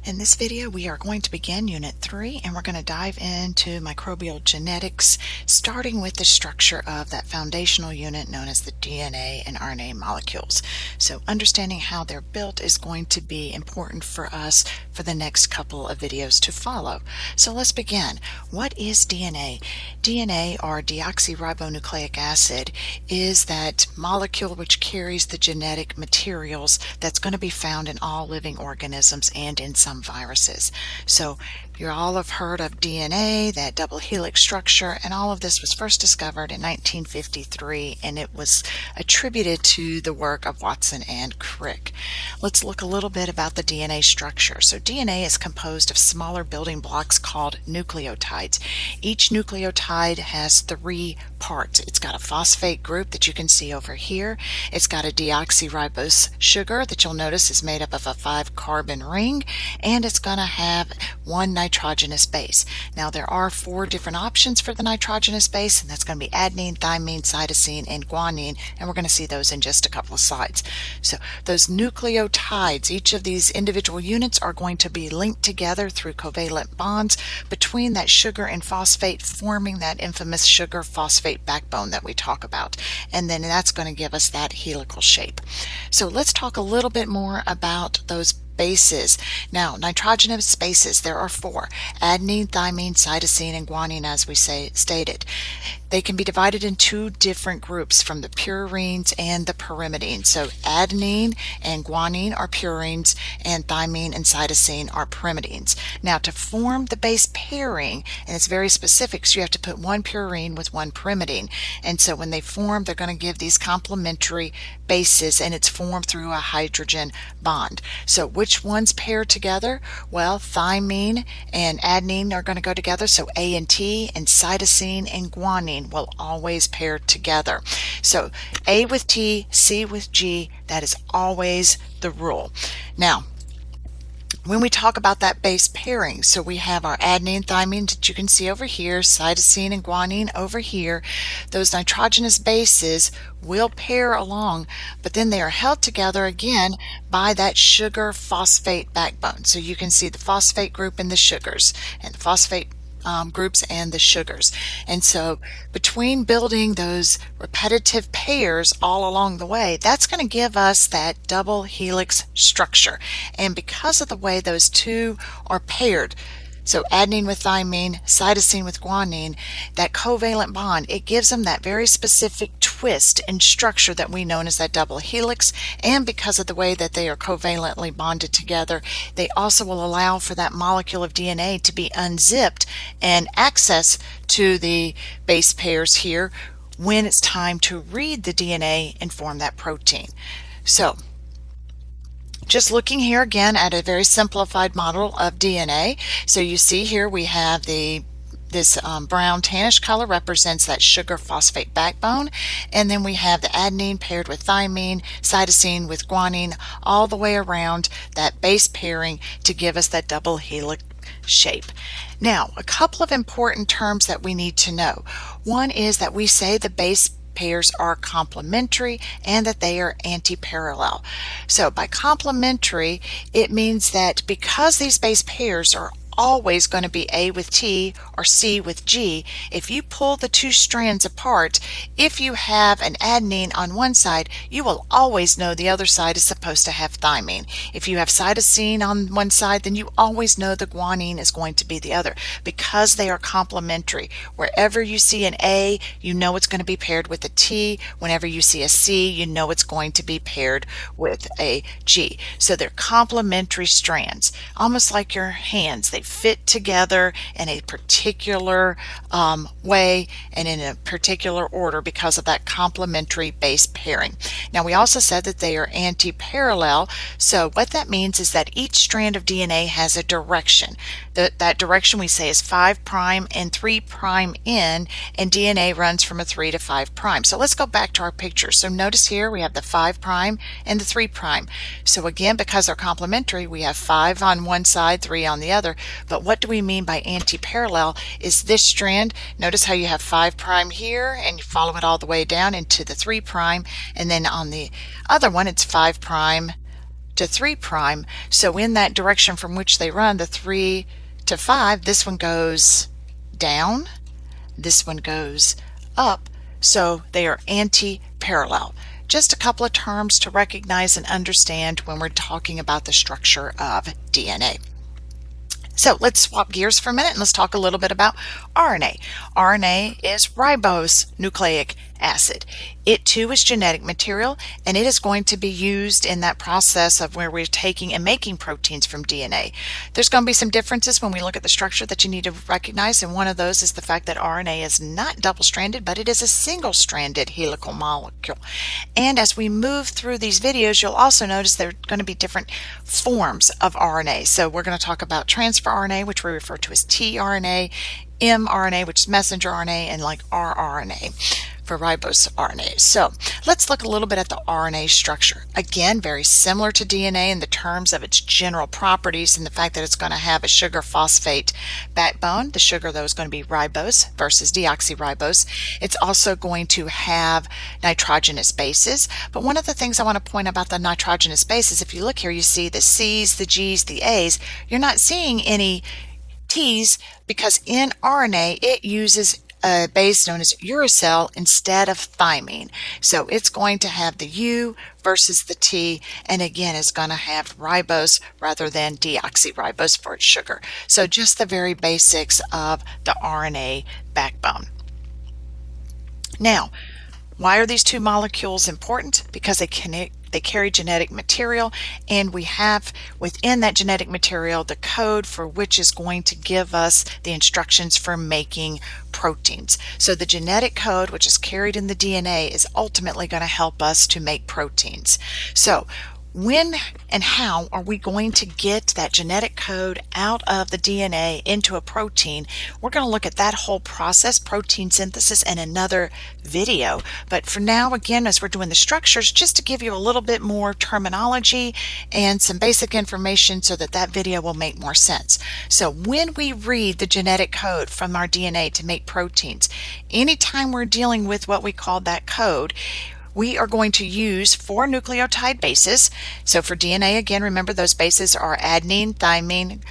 In this video, we are going to begin Unit 3 and we're going to dive into microbial genetics, starting with the structure of that foundational unit known as the DNA and RNA molecules. So understanding how they're built is going to be important for us for the next couple of videos to follow. So let's begin. What is DNA? DNA, or deoxyribonucleic acid, is that molecule which carries the genetic materials that's going to be found in all living organisms and in some viruses. So you all have heard of DNA, that double helix structure, and all of this was first discovered in 1953, and it was attributed to the work of Watson and Crick. Let's look a little bit about the DNA structure. So DNA is composed of smaller building blocks called nucleotides. Each nucleotide has three parts. It's got a phosphate group that you can see over here. It's got a deoxyribose sugar that you'll notice is made up of a 5-carbon ring, and it's going to have one nitrogenous base. Now there are 4 different options for the nitrogenous base, and that's going to be adenine, thymine, cytosine, and guanine, and we're going to see those in just a couple of slides. So those nucleotides, each of these individual units are going to be linked together through covalent bonds between that sugar and phosphate, forming that infamous sugar phosphate backbone that we talk about, and then that's going to give us that helical shape. So let's talk a little bit more about those bases. Now, nitrogenous bases, there are 4: adenine, thymine, cytosine, and guanine, as we stated. They can be divided in 2 different groups, from the purines and the pyrimidines. So adenine and guanine are purines, and thymine and cytosine are pyrimidines. Now, to form the base pairing, and it's very specific, so you have to put one purine with one pyrimidine, and so when they form, they're going to give these complementary bases, and it's formed through a hydrogen bond. So which ones pair together? Well, thymine and adenine are going to go together, so A and T, and cytosine and guanine will always pair together. So A with T, C with G, that is always the rule. Now, when we talk about that base pairing, so we have our adenine, thymine that you can see over here, cytosine and guanine over here. Those nitrogenous bases will pair along, but then they are held together again by that sugar phosphate backbone. So you can see the phosphate group and the sugars, and the phosphate groups and the sugars. And so between building those repetitive pairs all along the way, that's going to give us that double helix structure. And because of the way those two are paired, so adenine with thymine, cytosine with guanine, that covalent bond, it gives them that very specific twist and structure that we know as that double helix. And because of the way that they are covalently bonded together, they also will allow for that molecule of DNA to be unzipped and access to the base pairs here when it's time to read the DNA and form that protein. So just looking here again at a very simplified model of DNA. So you see here we have this brown tannish color represents that sugar phosphate backbone, and then we have the adenine paired with thymine, cytosine with guanine, all the way around that base pairing to give us that double helix shape. Now, a couple of important terms that we need to know. One is that we say the base pairs are complementary and that they are anti-parallel. So by complementary, it means that because these base pairs are always going to be A with T or C with G, if you pull the 2 strands apart, if you have an adenine on one side, you will always know the other side is supposed to have thymine. If you have cytosine on one side, then you always know the guanine is going to be the other, because they are complementary. Wherever you see an A, you know it's going to be paired with a T. Whenever you see a C, you know it's going to be paired with a G. So they're complementary strands, almost like your hands. They fit together in a particular way and in a particular order because of that complementary base pairing. Now, we also said that they are anti-parallel. So what that means is that each strand of DNA has a direction. That direction we say is 5' and 3' in, and DNA runs from a 3 to 5'. So let's go back to our picture. So notice here we have the 5' and the 3'. So again, because they're complementary, we have 5 on one side, 3 on the other. But what do we mean by anti-parallel is this strand. Notice how you have 5' here, and you follow it all the way down into the 3', and then on the other one it's 5' to 3 prime. So in that direction from which they run, the 3 to 5, this one goes down, this one goes up, so they are anti-parallel. Just a couple of terms to recognize and understand when we're talking about the structure of DNA. So let's swap gears for a minute and let's talk a little bit about RNA. RNA is ribose nucleic acid. It too is genetic material, and it is going to be used in that process of where we're taking and making proteins from DNA. There's going to be some differences when we look at the structure that you need to recognize, and one of those is the fact that RNA is not double-stranded, but it is a single-stranded helical molecule. And as we move through these videos, you'll also notice there are going to be different forms of RNA. So we're going to talk about transfer RNA, which we refer to as tRNA, mRNA, which is messenger RNA, and like rRNA for ribose RNA. So let's look a little bit at the RNA structure. Again, very similar to DNA in the terms of its general properties and the fact that it's going to have a sugar phosphate backbone. The sugar, though, is going to be ribose versus deoxyribose. It's also going to have nitrogenous bases. But one of the things I want to point about the nitrogenous bases, if you look here, you see the C's, the G's, the A's. You're not seeing any T's because in RNA it uses a base known as uracil instead of thymine. So it's going to have the U versus the T, and again it's going to have ribose rather than deoxyribose for its sugar. So just the very basics of the RNA backbone. Now, why are these two molecules important? Because they carry genetic material, and we have within that genetic material the code for which is going to give us the instructions for making proteins. So the genetic code, which is carried in the DNA, is ultimately going to help us to make proteins. So when and how are we going to get that genetic code out of the DNA into a protein? We're going to look at that whole process, protein synthesis, in another video. But for now, again, as we're doing the structures, just to give you a little bit more terminology and some basic information so that that video will make more sense. So when we read the genetic code from our DNA to make proteins, anytime we're dealing with what we call that code, we are going to use 4 nucleotide bases. So for DNA, again, remember those bases are adenine, thymine,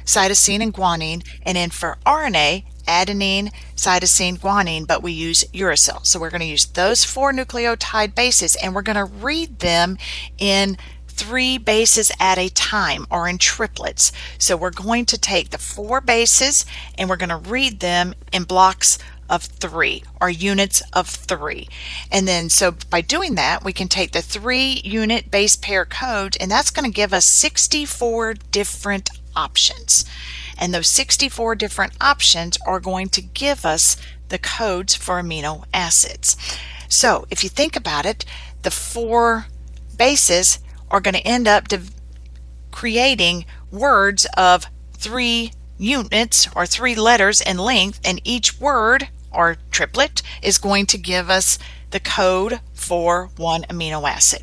cytosine, and guanine. And then for RNA, adenine, cytosine, guanine, but we use uracil. So we're going to use those 4 nucleotide bases, and we're going to read them in 3 bases at a time, or in triplets. So we're going to take the 4 bases and we're going to read them in blocks of 3, or units of 3. And then so by doing that, we can take the 3 unit base pair code, and that's going to give us 64 different options. And those 64 different options are going to give us the codes for amino acids. So if you think about it, the 4 bases are going to end up creating words of 3 units or 3 letters in length, and each word or triplet is going to give us the code for 1 amino acid.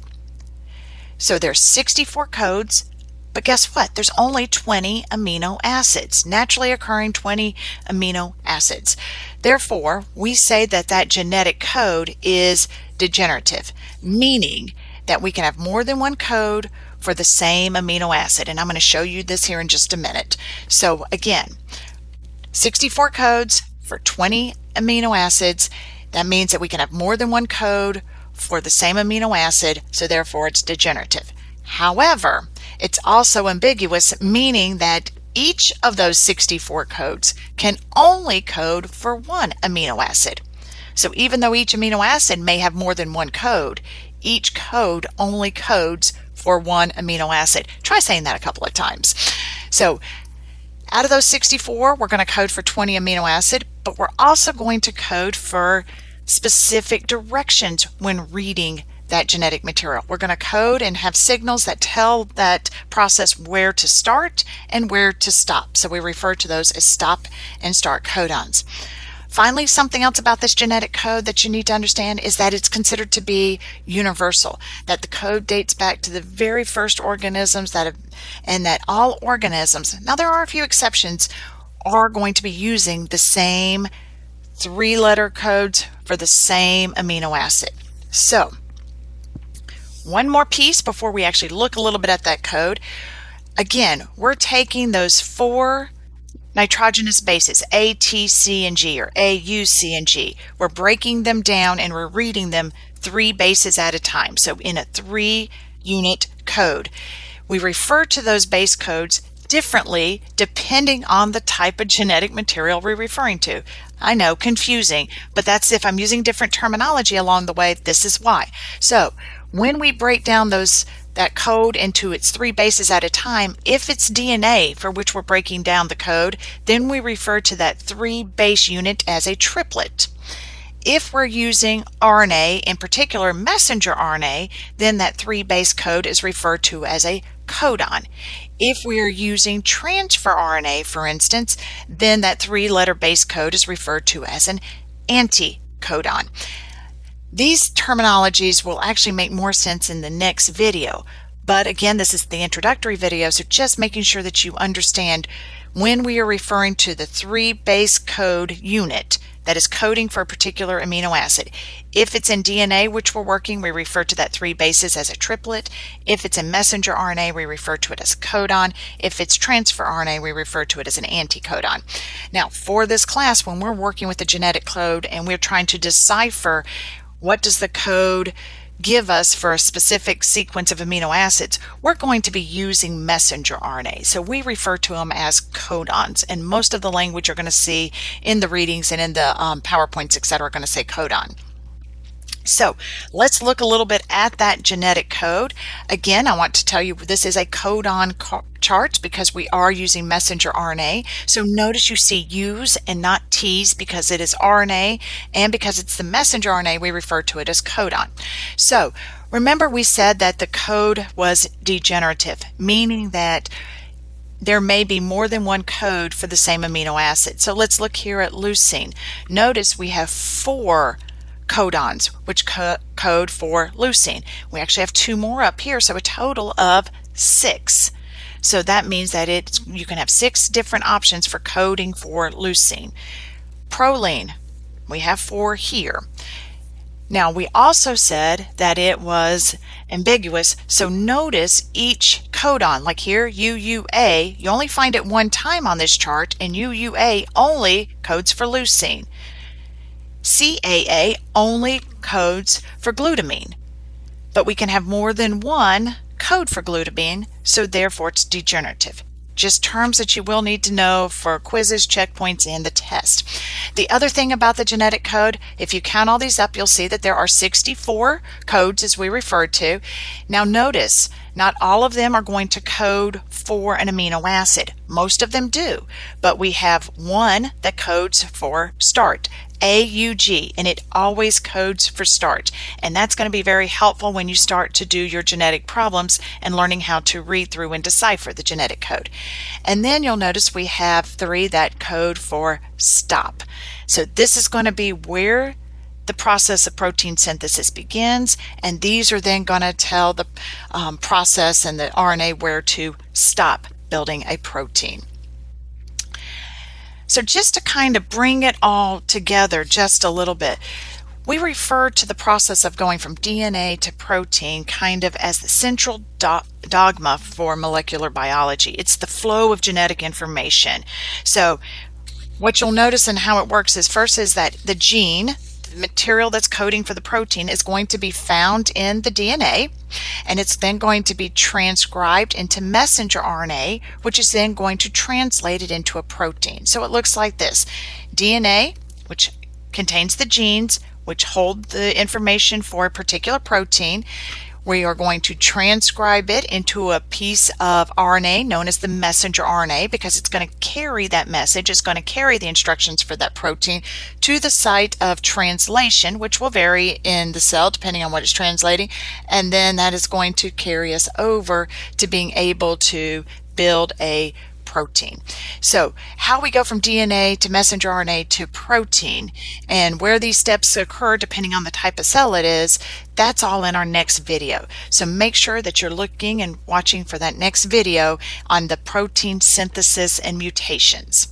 So there's 64 codes, but guess what? There's only 20 amino acids, naturally occurring 20 amino acids. Therefore, we say that that genetic code is degenerative, meaning that we can have more than one code for the same amino acid. And I'm going to show you this here in just a minute. So again, 64 codes for 20 amino acids. That means that we can have more than one code for the same amino acid, so therefore it's degenerative. However, it's also ambiguous, meaning that each of those 64 codes can only code for 1 amino acid. So even though each amino acid may have more than one code, each code only codes for 1 amino acid. Try saying that a couple of times. So out of those 64, we're going to code for 20 amino acid, but we're also going to code for specific directions when reading that genetic material. We're going to code and have signals that tell that process where to start and where to stop. So we refer to those as stop and start codons. Finally, something else about this genetic code that you need to understand is that it's considered to be universal, that the code dates back to the very first organisms and that all organisms, now there are a few exceptions, are going to be using the same 3-letter codes for the same amino acid. So one more piece before we actually look a little bit at that code. Again, we're taking those 4 nitrogenous bases, A, T, C, and G, or A, U, C, and G. We're breaking them down and we're reading them 3 bases at a time. So in a 3-unit code, we refer to those base codes differently depending on the type of genetic material we're referring to. I know, confusing, but that's if I'm using different terminology along the way, this is why. So when we break down that code into its 3 bases at a time, if it's DNA for which we're breaking down the code, then we refer to that 3 base unit as a triplet. If we're using RNA, in particular messenger RNA, then that 3 base code is referred to as a codon. If we are using transfer RNA, for instance, then that 3-letter base code is referred to as an anticodon. These terminologies will actually make more sense in the next video. But again, this is the introductory video, so just making sure that you understand when we are referring to the 3 base code unit that is coding for a particular amino acid. If it's in DNA, which we're working, we refer to that 3 bases as a triplet. If it's in messenger RNA, we refer to it as a codon. If it's transfer RNA, we refer to it as an anticodon. Now, for this class, when we're working with the genetic code and we're trying to decipher what does the code give us for a specific sequence of amino acids, we're going to be using messenger RNA. So we refer to them as codons, and most of the language you're going to see in the readings and in the PowerPoints, etc., are going to say codon. So let's look a little bit at that genetic code. Again, I want to tell you this is a codon chart because we are using messenger RNA. So notice you see U's and not T's because it is RNA, and because it's the messenger RNA, we refer to it as codon. So remember we said that the code was degenerative, meaning that there may be more than one code for the same amino acid. So let's look here at leucine. Notice we have 4 codons which code for leucine. We actually have 2 more up here, so a total of 6. So that means that you can have 6 different options for coding for leucine. Proline, we have 4 here. Now we also said that it was ambiguous, so notice each codon, like here UUA, you only find it 1 time on this chart, and UUA only codes for leucine. CAA only codes for glutamine, but we can have more than 1 code for glutamine, so therefore it's degenerative. Just terms that you will need to know for quizzes, checkpoints, and the test. The other thing about the genetic code, if you count all these up, you'll see that there are 64 codes as we referred to. Now notice, not all of them are going to code for an amino acid. Most of them do, but we have 1 that codes for start. AUG, and it always codes for start, and that's going to be very helpful when you start to do your genetic problems and learning how to read through and decipher the genetic code. And then you'll notice we have 3 that code for stop. So this is going to be where the process of protein synthesis begins, and these are then going to tell the process and the RNA where to stop building a protein. So just to kind of bring it all together just a little bit, we refer to the process of going from DNA to protein kind of as the central dogma for molecular biology. It's the flow of genetic information. So what you'll notice and how it works is first is that the gene, the material that's coding for the protein, is going to be found in the DNA, and it's then going to be transcribed into messenger RNA, which is then going to translate it into a protein. So it looks like this: DNA, which contains the genes which hold the information for a particular protein. We are going to transcribe it into a piece of RNA known as the messenger RNA, because it's going to carry that message. It's going to carry the instructions for that protein to the site of translation, which will vary in the cell depending on what it's translating, and then that is going to carry us over to being able to build a protein. So how we go from DNA to messenger RNA to protein and where these steps occur depending on the type of cell it is, that's all in our next video. So make sure that you're looking and watching for that next video on the protein synthesis and mutations.